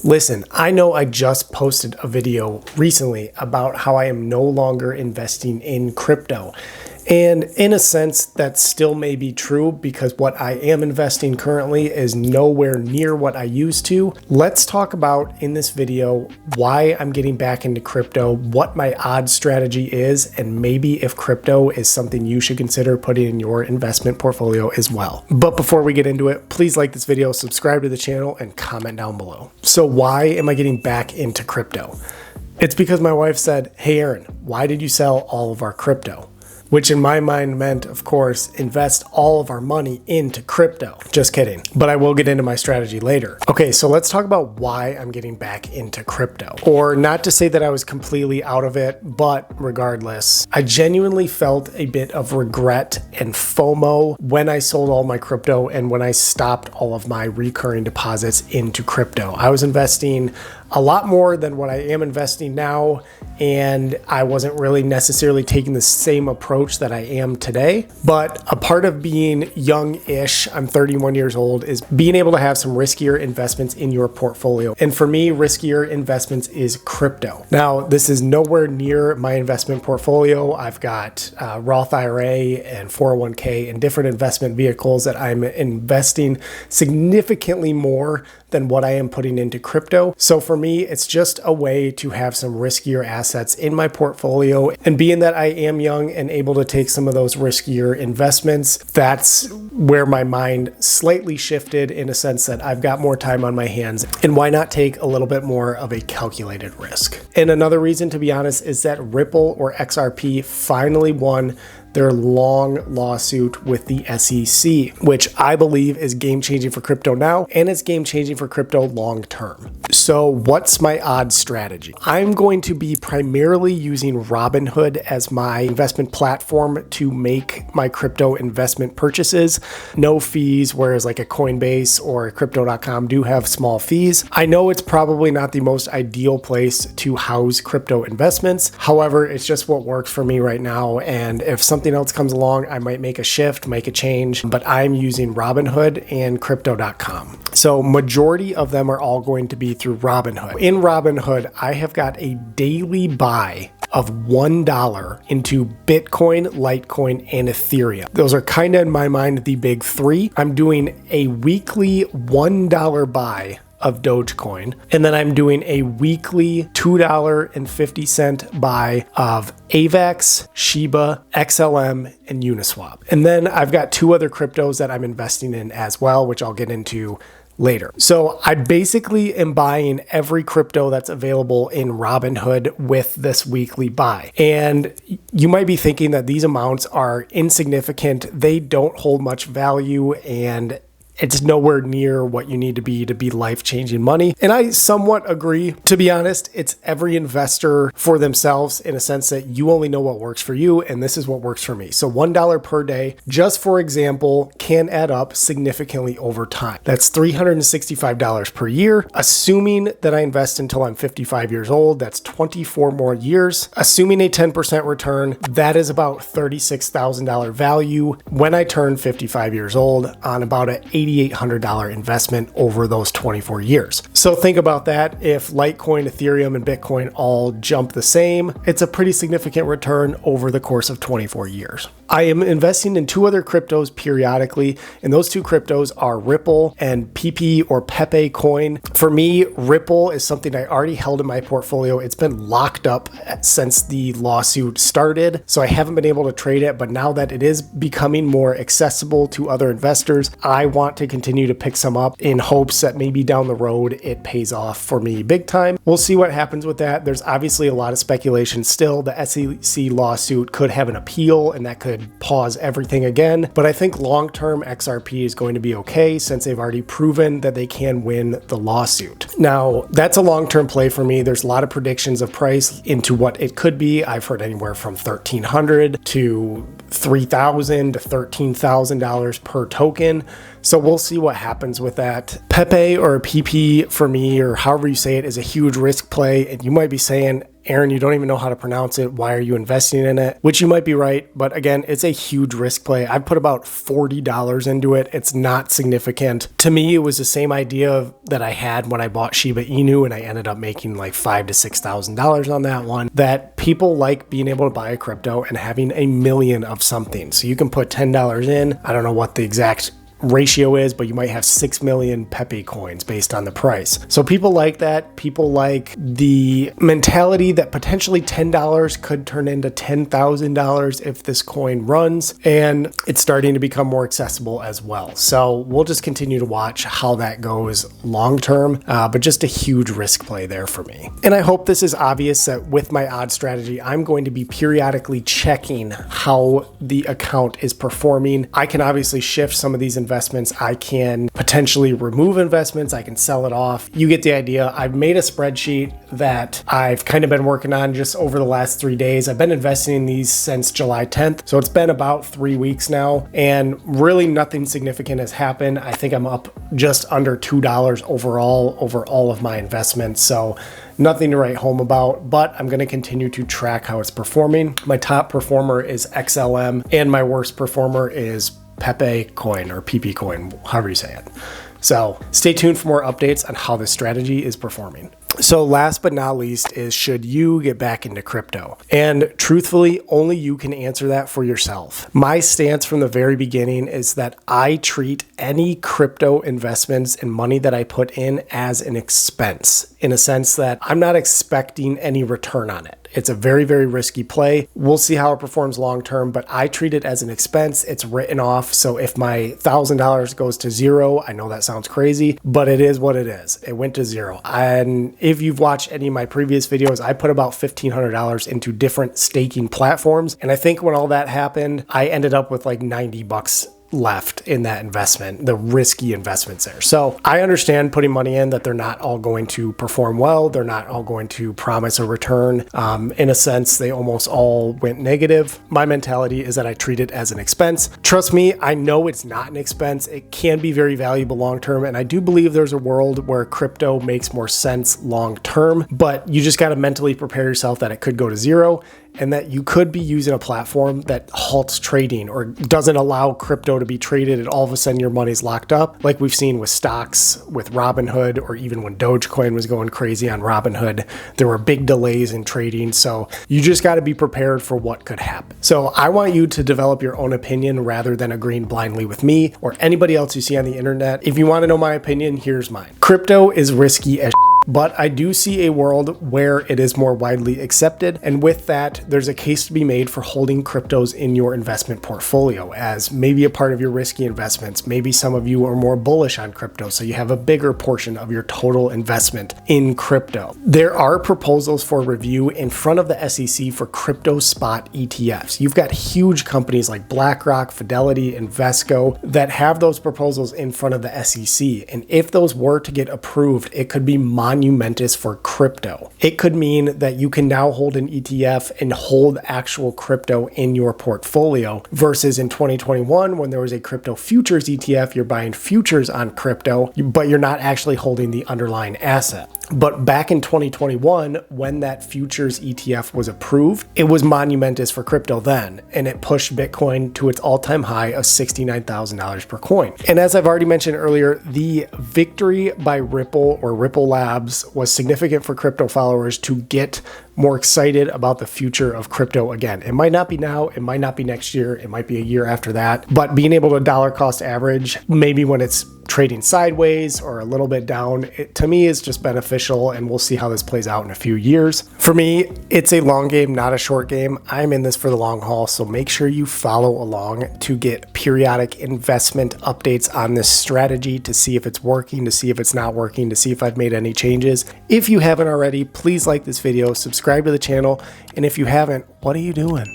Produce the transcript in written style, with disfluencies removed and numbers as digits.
Listen, I know I just posted a video recently about how I am no longer investing in crypto. And in a sense, that still may be true because what I am investing currently is nowhere near what I used to. Let's talk about in this video why I'm getting back into crypto, what my odds strategy is, and maybe if crypto is something you should consider putting in your investment portfolio as well. But before we get into it, please like this video, subscribe to the channel, and comment down below. So why am I getting back into crypto? It's because my wife said, "Hey Aaron, why did you sell all of our crypto?" Which in my mind meant, of course, invest all of our money into crypto. Just kidding. But I will get into my strategy later. Okay, so let's talk about why I'm getting back into crypto. Or not to say that I was completely out of it, but regardless, I genuinely felt a bit of regret and FOMO when I sold all my crypto and when I stopped all of my recurring deposits into crypto. I was investing a lot more than what I am investing now, and I wasn't really necessarily taking the same approach that I am today. But a part of being young-ish, I'm 31 years old, is being able to have some riskier investments in your portfolio. And for me, riskier investments is crypto. Now, this is nowhere near my investment portfolio. I've got Roth IRA and 401k and different investment vehicles that I'm investing significantly more than what I am putting into crypto. So for me, it's just a way to have some riskier assets in my portfolio. And being that I am young and able to take some of those riskier investments, that's where my mind slightly shifted in a sense that I've got more time on my hands. And why not take a little bit more of a calculated risk? And another reason, to be honest, is that Ripple or XRP finally won their long lawsuit with the SEC, which I believe is game-changing for crypto now, and it's game-changing for crypto long-term. So what's my odds strategy? I'm going to be primarily using Robinhood as my investment platform to make my crypto investment purchases. No fees, whereas like a Coinbase or Crypto.com do have small fees. I know it's probably not the most ideal place to house crypto investments. However, it's just what works for me right now, and if something else comes along, I might make a shift, make a change, but I'm using Robinhood and Crypto.com. So majority of them are all going to be through Robinhood. In Robinhood, I have got a daily buy of $1 into Bitcoin, Litecoin, and Ethereum. Those are kind of in my mind the big three. I'm doing a weekly $1 buy of Dogecoin, and then I'm doing a weekly $2.50 buy of AVAX, Shiba, XLM, and Uniswap. And then I've got two other cryptos that I'm investing in as well, which I'll get into later. So I basically am buying every crypto that's available in Robinhood with this weekly buy. And you might be thinking that these amounts are insignificant. They don't hold much value, and it's nowhere near what you need to be life-changing money. And I somewhat agree. To be honest, it's every investor for themselves in a sense that you only know what works for you, and this is what works for me. So $1 per day, just for example, can add up significantly over time. That's $365 per year. Assuming that I invest until I'm 55 years old, that's 24 more years. Assuming a 10% return, that is about $36,000 value when I turn 55 years old on about an $8,800 investment over those 24 years. So think about that. If Litecoin, Ethereum, and Bitcoin all jump the same, it's a pretty significant return over the course of 24 years. I am investing in two other cryptos periodically, and those two cryptos are Ripple and PP or Pepe coin. For me, Ripple is something I already held in my portfolio. It's been locked up since the lawsuit started, so I haven't been able to trade it, but now that it is becoming more accessible to other investors, I want to continue to pick some up in hopes that maybe down the road it pays off for me big time. We'll see what happens with that. There's obviously a lot of speculation still. The SEC lawsuit could have an appeal, and that could pause everything again. But I think long-term XRP is going to be okay since they've already proven that they can win the lawsuit. Now, that's a long-term play for me. There's a lot of predictions of price into what it could be. I've heard anywhere from $1,300 to $3,000 to $13,000 per token. So we'll see what happens with that. Pepe or PP for me, or however you say it, is a huge risk play. And you might be saying, Aaron, you don't even know how to pronounce it. Why are you investing in it? Which you might be right. But again, it's a huge risk play. I've put about $40 into it. It's not significant. To me, it was the same idea that I had when I bought Shiba Inu, and I ended up making like $5,000 to $6,000 on that one. That people like being able to buy a crypto and having a million of something. So you can put $10 in. I don't know what the exact ratio is, but you might have 6 million Pepe coins based on the price. So people like that. People like the mentality that potentially $10 could turn into $10,000 if this coin runs, and it's starting to become more accessible as well. So we'll just continue to watch how that goes long term, but just a huge risk play there for me. And I hope this is obvious that with my odd strategy, I'm going to be periodically checking how the account is performing. I can obviously shift some of these investments. I can potentially remove investments. I can sell it off. You get the idea. I've made a spreadsheet that I've kind of been working on just over the last 3 days. I've been investing in these since July 10th. So it's been about 3 weeks now, and really nothing significant has happened. I think I'm up just under $2 overall over all of my investments. So nothing to write home about, but I'm going to continue to track how it's performing. My top performer is XLM, and my worst performer is Pepe coin or PP coin, however you say it. So stay tuned for more updates on how this strategy is performing. So last but not least is, should you get back into crypto? And truthfully, only you can answer that for yourself. My stance from the very beginning is that I treat any crypto investments and money that I put in as an expense, in a sense that I'm not expecting any return on it. It's a very, very risky play. We'll see how it performs long term, but I treat it as an expense. It's written off. So if my $1,000 goes to zero, I know that sounds crazy, but it is what it is. It went to zero. And if you've watched any of my previous videos, I put about $1,500 into different staking platforms. And I think when all that happened, I ended up with like $90 left in that investment, the risky investments there. So I understand putting money in that they're not all going to perform well. They're not all going to promise a return. In a sense, they almost all went negative. My mentality is that I treat it as an expense. Trust me, I know it's not an expense. It can be very valuable long term. And I do believe there's a world where crypto makes more sense long term, but you just got to mentally prepare yourself that it could go to zero, and that you could be using a platform that halts trading or doesn't allow crypto to be traded, and all of a sudden your money's locked up, like we've seen with stocks, with Robinhood, or even when Dogecoin was going crazy on Robinhood, there were big delays in trading. So you just got to be prepared for what could happen. So I want you to develop your own opinion rather than agreeing blindly with me or anybody else you see on the internet. If you want to know my opinion, here's mine. Crypto is risky as but I do see a world where it is more widely accepted. And with that, there's a case to be made for holding cryptos in your investment portfolio as maybe a part of your risky investments. Maybe some of you are more bullish on crypto, so you have a bigger portion of your total investment in crypto. There are proposals for review in front of the SEC for crypto spot ETFs. You've got huge companies like BlackRock, Fidelity, Invesco that have those proposals in front of the SEC. And if those were to get approved, it could be monumentous for crypto. It could mean that you can now hold an ETF and hold actual crypto in your portfolio versus in 2021 when there was a crypto futures ETF, you're buying futures on crypto, but you're not actually holding the underlying asset. But back in 2021, when that futures ETF was approved, it was monumentous for crypto then, and it pushed Bitcoin to its all-time high of $69,000 per coin. And as I've already mentioned earlier, the victory by Ripple or Ripple Labs was significant for crypto followers to get more excited about the future of crypto again. It might not be now, it might not be next year, it might be a year after that, but being able to dollar cost average, maybe when it's trading sideways or a little bit down, it to me is just beneficial, and we'll see how this plays out in a few years. For me, it's a long game, not a short game. I'm in this for the long haul, so make sure you follow along to get periodic investment updates on this strategy to see if it's working, to see if it's not working, to see if I've made any changes. If you haven't already, please like this video, subscribe to the channel, and if you haven't, what are you doing?